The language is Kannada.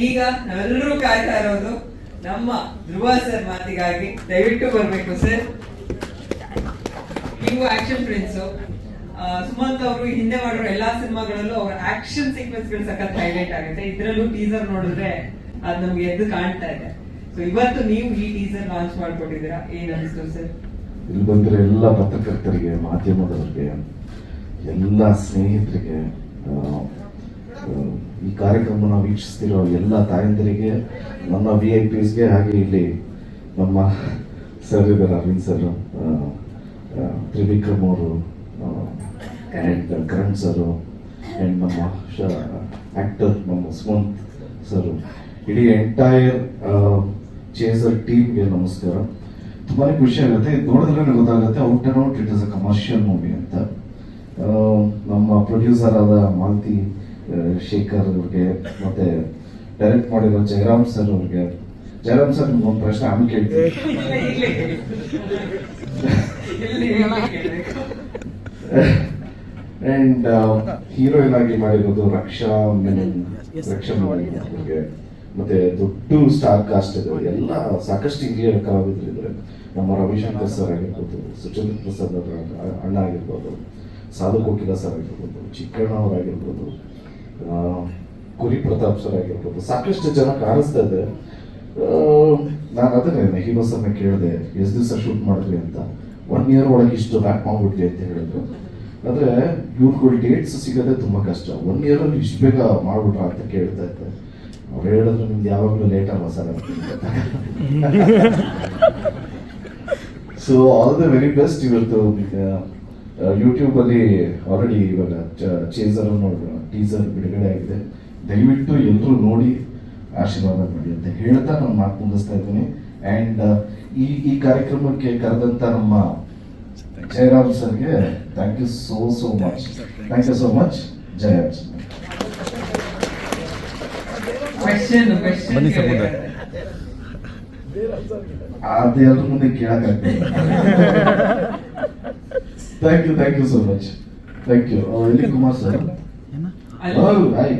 ಈಗ ನಾವೆಲ್ಲರೂ ಕಾಯ್ತಾ ಇರೋದು ನಮ್ಮ ಧ್ರುವ ಸರ್ ಮಾತಿಗಾಗಿ. ದಯವಿಟ್ಟು ಬರ್ಬೇಕು ಸರ್. ನೀವು ಆಕ್ಷನ್ ಪ್ರಿನ್ಸ್. ಸುಮಂತ್ ಅವರು ಹಿಂದೆ ಮಾಡಿರೋ ಎಲ್ಲಾ ಸಿನಿಮಾಗಳಲ್ಲೂ ಅವರ ಆಕ್ಷನ್ ಸೀಕ್ವೆನ್ಸ್ ಗಳು ಸಖತ್ ಹೈಲೈಟ್ ಆಗುತ್ತೆ. ಇದ್ರಲ್ಲೂ ಟೀಸರ್ ನೋಡಿದ್ರೆ ಅದು ನಮ್ಗೆ ಎದ್ದು ಕಾಣ್ತಾ ಇದೆ. ಸೊ ಇವತ್ತು ನೀವು ಈ ಟೀಸರ್ ಲಾಂಚ್ ಮಾಡ್ಕೊಟ್ಟಿದ್ದೀರಾ, ಏನ್ ಅನಿಸ್ತು ಸರ್? ಇಲ್ಲಿ ಬಂದಿರೋ ಎಲ್ಲ ಪತ್ರಕರ್ತರಿಗೆ, ಮಾಧ್ಯಮದವರಿಗೆ, ಎಲ್ಲ ಸ್ನೇಹಿತರಿಗೆ, ಈ ಕಾರ್ಯಕ್ರಮನ ವೀಕ್ಷಿಸ್ತಿರೋ ಎಲ್ಲ ತಾಯಂದಿರಿಗೆ, ನಮ್ಮ VIPsಗೆ, ಹಾಗೆ ಇಲ್ಲಿ ನಮ್ಮ ಸರ್ ಇದ್ದಾರೆ, ಅರವಿಂದ್ ಸರ್, ತ್ರಿವಿಕ್ರಮ್ ಅವರು, ಆ್ಯಂಡ್ ಕರಣ್ ಸರ್, ಆ್ಯಂಡ್ ನಮ್ಮ ಆಕ್ಟರ್ ನಮ್ಮ ಸುಮಂತ್ ಸರ್, ಇಡೀ ಎಂಟೈರ್ ಚೇಸರ್ ಟೀಮ್ಗೆ ನಮಸ್ಕಾರ. ತುಂಬಾ ಖುಷಿ ಆಗುತ್ತೆ. ಇದು ನೋಡಿದ್ರೆ ಗೊತ್ತಾಗುತ್ತೆ out and out it is a commercial movie ಅಂತ. ನಮ್ಮ ಪ್ರೊಡ್ಯೂಸರ್ ಆದ ಮಾಲತಿ ಶೇಖರ್ ಅವ್ರಿಗೆ, ಮತ್ತೆ ಡೈರೆಕ್ಟ್ ಮಾಡಿರೋ ಜಯರಾಮ್ ಸರ್ ಅವ್ರಿಗೆ. ಜಯರಾಮ್ ಸರ್ ಒಂದು ಪ್ರಶ್ನೆ ಆಮೇಲೆ ಕೇಳ್ತೀನಿ. ಅಂಡ್ ಹೀರೋಯಿನ್ ಆಗಿ ಮಾಡಿರೋದು ರಕ್ಷಾ ಮೆನನ್ ಅವ್ರಿಗೆ, ಮತ್ತೆ ದೊಡ್ಡ ಸ್ಟಾರ್ ಕಾಸ್ಟ್ ಇದೆ. ಎಲ್ಲ ಸಾಕಷ್ಟು ಹಿರಿಯ ಕಲಾವಿದರಿದ್ದಾರೆ. ನಮ್ಮ ರವಿಶಂಕರ್ ಸರ್ ಆಗಿರ್ಬೋದು, ಸುಚೇಂದ್ರ ಪ್ರಸಾದ್ ಅವರ ಅಣ್ಣ ಆಗಿರ್ಬೋದು, ಸಾಧು ಕೋಕಿಲ ಸರ್ ಆಗಿರ್ಬೋದು, ಚಿಕ್ಕಣ್ಣ ಅವರಾಗಿರ್ಬೋದು, ಕುರಿ ಪ್ರತಾಪ್ ಸರ್ ಆಗಿರ್ಬೋದು, ಸಾಕಷ್ಟು ಜನ ಕಾಣಿಸ್ತಾ ಇದೆ. ನಾನು ಅದನ್ನೇ ಹೀರೋ ಸರ್ನ ಕೇಳಿದೆ, ಎಷ್ಟು ದಿವಸ ಶೂಟ್ ಮಾಡಿದ್ವಿ ಅಂತ. 1 year ಒಳಗೆ ಇಷ್ಟು ರ್ಯಾಪ್ ಮಾಡ್ಬಿಟ್ವಿ ಅಂತ ಹೇಳಿದ್ರು. ಅಂದ್ರೆ ಇವ್ರುಗಳು ಡೇಟ್ಸ್ ಸಿಗೋದೇ ತುಂಬಾ ಕಷ್ಟ. 1 year ಅಲ್ಲಿ ಇಷ್ಟು ಬೇಗ ಮಾಡ್ಬಿಟ್ರ ಅಂತ ಕೇಳ್ತಾ ಇದ್ದೆ. ಅವ್ರು ಹೇಳಿದ್ರು, ನಿಮ್ದು ಯಾವಾಗಲೂ ಲೇಟ್ ಅಲ್ವಾ ಸರ್ ಅಂತ. So all the very best. ಇವತ್ತು ಯೂಟ್ಯೂಬ್ ಅಲ್ಲಿ ಆಲ್ರೆಡಿ ಇವಾಗ ಚೇಸರ್ ಟೀಸರ್ ಬಿಡುಗಡೆ ಆಗಿದೆ. ದಯವಿಟ್ಟು ಎಲ್ಲರೂ ನೋಡಿ ಆಶೀರ್ವಾದ ಮಾಡಿ ಅಂತ ಹೇಳ್ತಾ ನಾನು ಮಾತು ಮುಗಿಸ್ತಾ ಇದ್ದೀನಿ. ಅಂಡ್ ಈ ಕಾರ್ಯಕ್ರಮಕ್ಕೆ ಕರೆದಂತ ನಮ್ಮ ಜಯರಾಮ್ ಸರ್ಗೆ thank you so much. Thank you so much. Jayaram ಅದೇ ಎಲ್ರ ಮುಂದೆ ಕೇಳಕ್ಕಾಗ್ತದೆ. Thank you so much. Thank you. ಎಲ್ಲಿ ಕುಮಾರ್ ಸರ್? ಹಾಯ್.